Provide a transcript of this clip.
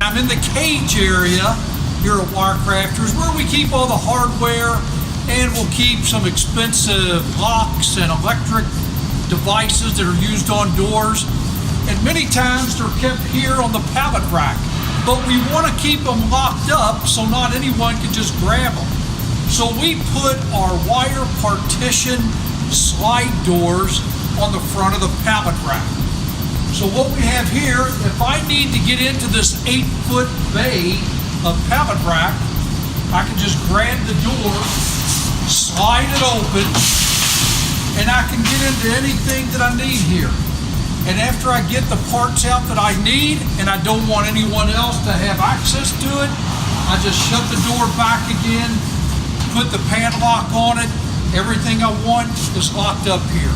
I'm in the cage area here at Wirecrafters where we keep all the hardware, and we'll keep some expensive locks and electric devices that are used on doors. And many times they're kept here on the pallet rack, but we want to keep them locked up so not anyone can just grab them. So we put our wire partition slide doors on the front of the pallet rack. So what we have here, if I need to get into this 8-foot bay of pallet rack, I can just grab the door, slide it open, and I can get into anything that I need here. And after I get the parts out that I need, and I don't want anyone else to have access to it, I just shut the door back again, put the padlock on it. Everything I want is locked up here.